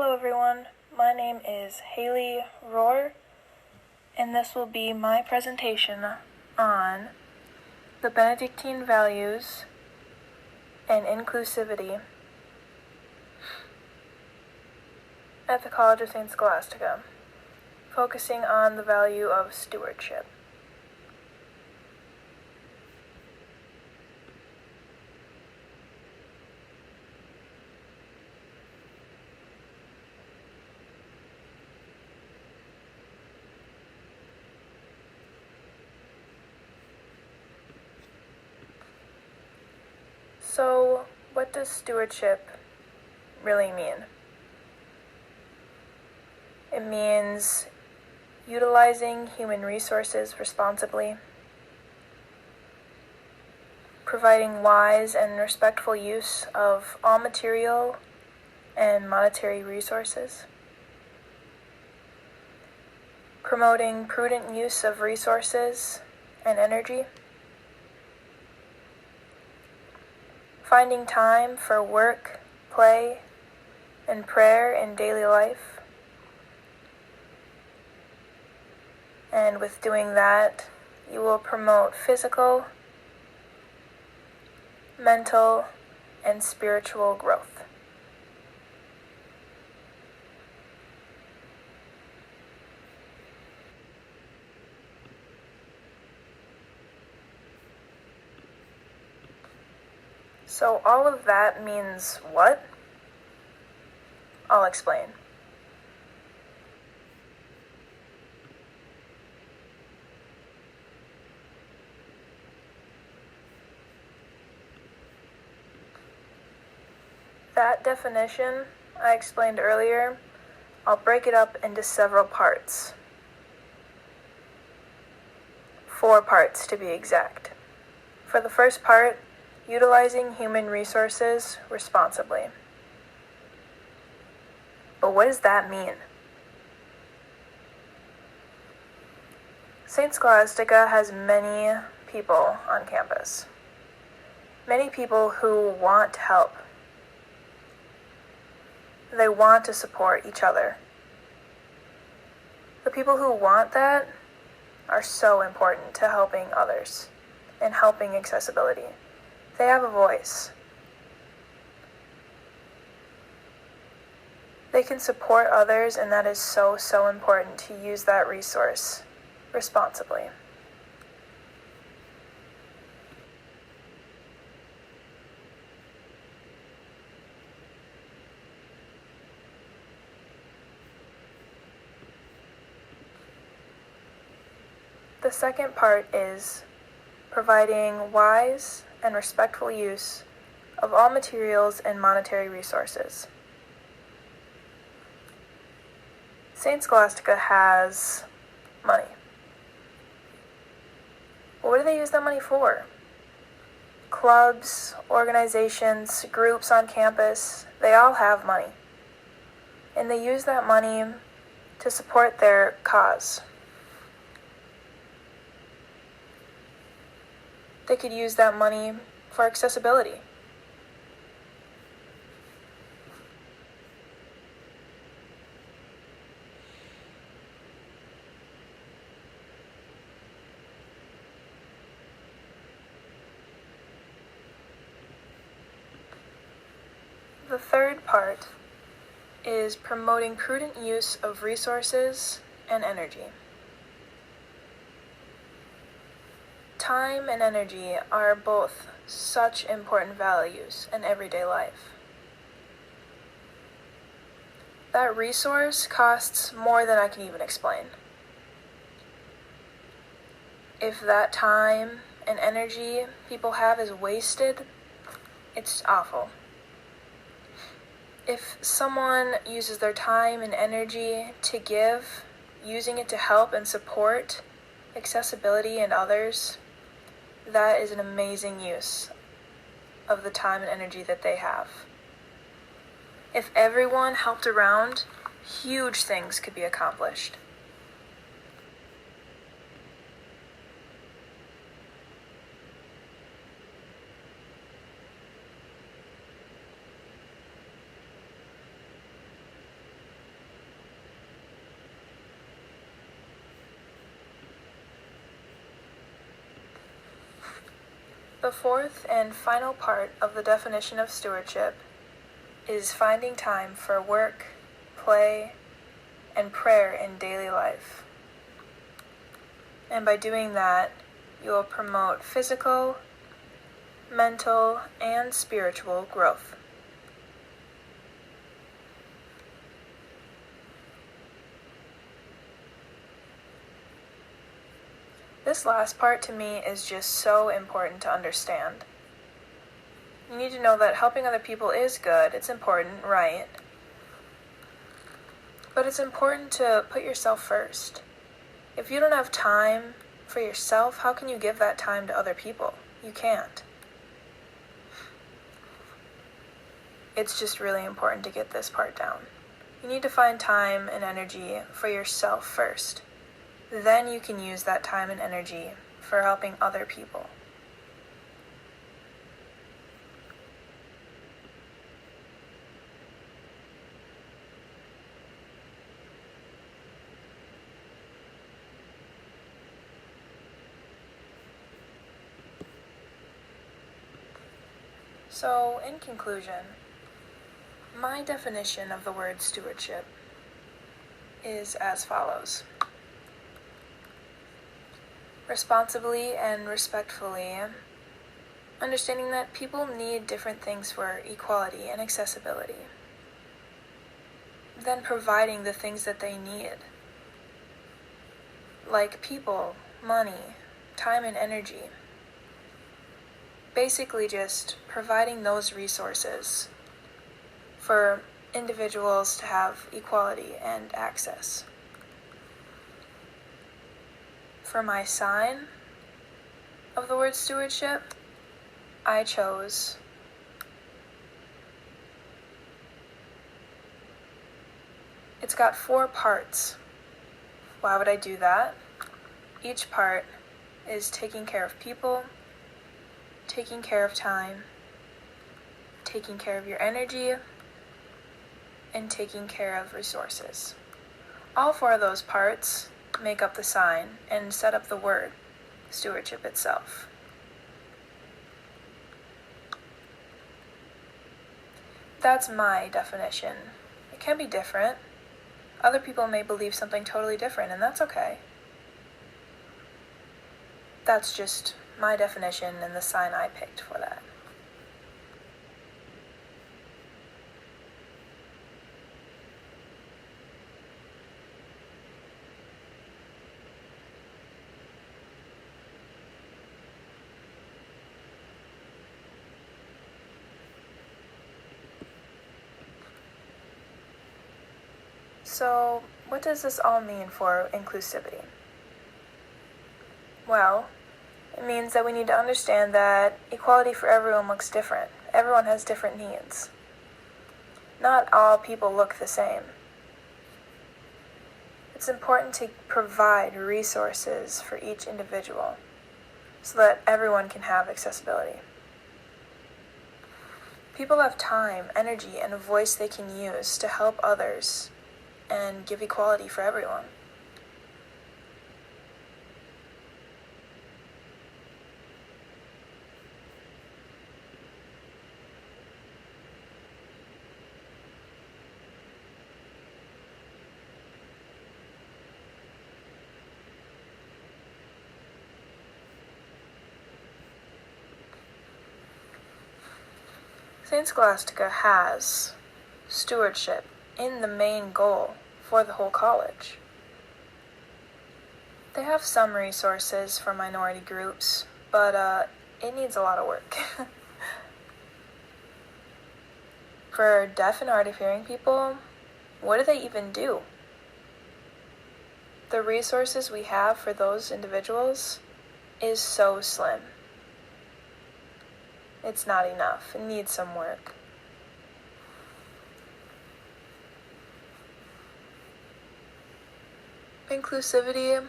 Hello everyone, my name is Haley Rohr, and this will be my presentation on the Benedictine values and inclusivity at the College of St. Scholastica, focusing on the value of stewardship. So, what does stewardship really mean? It means utilizing human resources responsibly, providing wise and respectful use of all material and monetary resources, promoting prudent use of resources and energy, finding time for work, play, and prayer in daily life. And with doing that, you will promote physical, mental, and spiritual growth. So all of that means what? I'll explain. That definition I explained earlier, I'll break it up into several parts. 4 parts to be exact. For the first part, utilizing human resources responsibly. But what does that mean? St. Scholastica has many people on campus. Many people who want to help. They want to support each other. The people who want that are so important to helping others and helping accessibility. They have a voice. They can support others, and that is so important to use that resource responsibly. The second part is providing wise and respectful use of all materials and monetary resources. St. Scholastica has money. But what do they use that money for? Clubs, organizations, groups on campus, they all have money. And they use that money to support their cause. They could use that money for accessibility. The third part is promoting prudent use of resources and energy. Time and energy are both such important values in everyday life. That resource costs more than I can even explain. If that time and energy people have is wasted, it's awful. If someone uses their time and energy to give, using it to help and support accessibility and others, that is an amazing use of the time and energy that they have. If everyone helped around, huge things could be accomplished. The fourth and final part of the definition of stewardship is finding time for work, play, and prayer in daily life. And by doing that, you will promote physical, mental, and spiritual growth. This last part to me is just so important to understand. You need to know that helping other people is good, it's important, right? But it's important to put yourself first. If you don't have time for yourself, how can you give that time to other people? You can't. It's just really important to get this part down. You need to find time and energy for yourself first. Then you can use that time and energy for helping other people. So, in conclusion, my definition of the word stewardship is as follows. Responsibly and respectfully, understanding that people need different things for equality and accessibility. Then providing the things that they need, like people, money, time, and energy. Basically just providing those resources for individuals to have equality and access. For my sign of the word stewardship, I chose it's got 4 parts. Why would I do that? Each part is taking care of people, taking care of time, taking care of your energy, and taking care of resources. All 4 of those parts make up the sign and set up the word stewardship itself. That's my definition. It can be different. Other people may believe something totally different, and that's okay. That's just my definition and the sign I picked for that. So, what does this all mean for inclusivity? Well, it means that we need to understand that equality for everyone looks different. Everyone has different needs. Not all people look the same. It's important to provide resources for each individual so that everyone can have accessibility. People have time, energy, and a voice they can use to help others and give equality for everyone. St. Scholastica has stewardship in the main goal for the whole college. They have some resources for minority groups, but it needs a lot of work. For deaf and hard of hearing people, what do they even do? The resources we have for those individuals is so slim. It's not enough. It needs some work. Inclusivity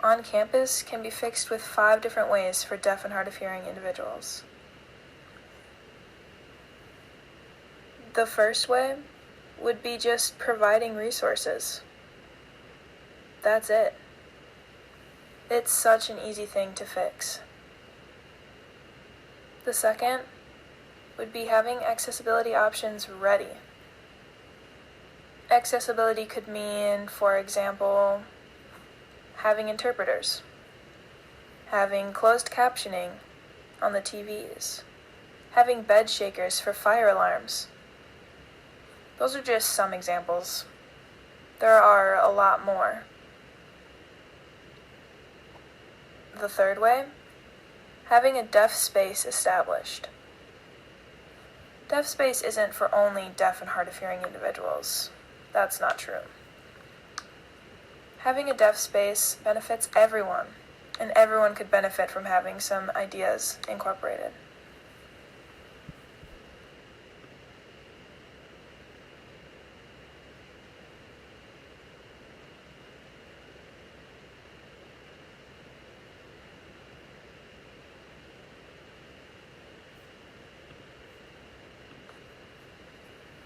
on campus can be fixed with 5 different ways for deaf and hard of hearing individuals. The first way would be just providing resources. That's it. It's such an easy thing to fix. The second would be having accessibility options ready. Accessibility could mean, for example, having interpreters, having closed captioning on the TVs, having bed shakers for fire alarms. Those are just some examples. There are a lot more. The third way, having a deaf space established. Deaf space isn't for only deaf and hard of hearing individuals. That's not true. Having a deaf space benefits everyone, and everyone could benefit from having some ideas incorporated.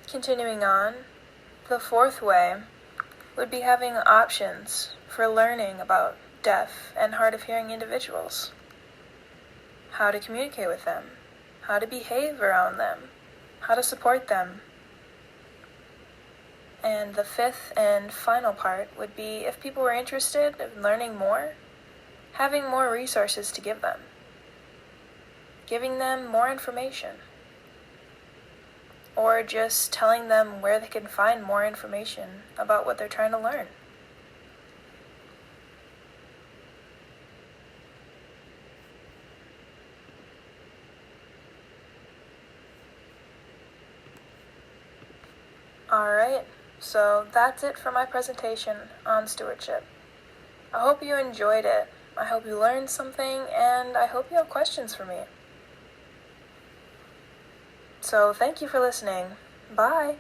Continuing on, the fourth way would be having options for learning about deaf and hard of hearing individuals. How to communicate with them, how to behave around them, how to support them. And the fifth and final part would be, if people were interested in learning more, having more resources to give them, giving them more information, or just telling them where they can find more information about what they're trying to learn. Alright, so that's it for my presentation on stewardship. I hope you enjoyed it. I hope you learned something, and I hope you have questions for me. So thank you for listening. Bye!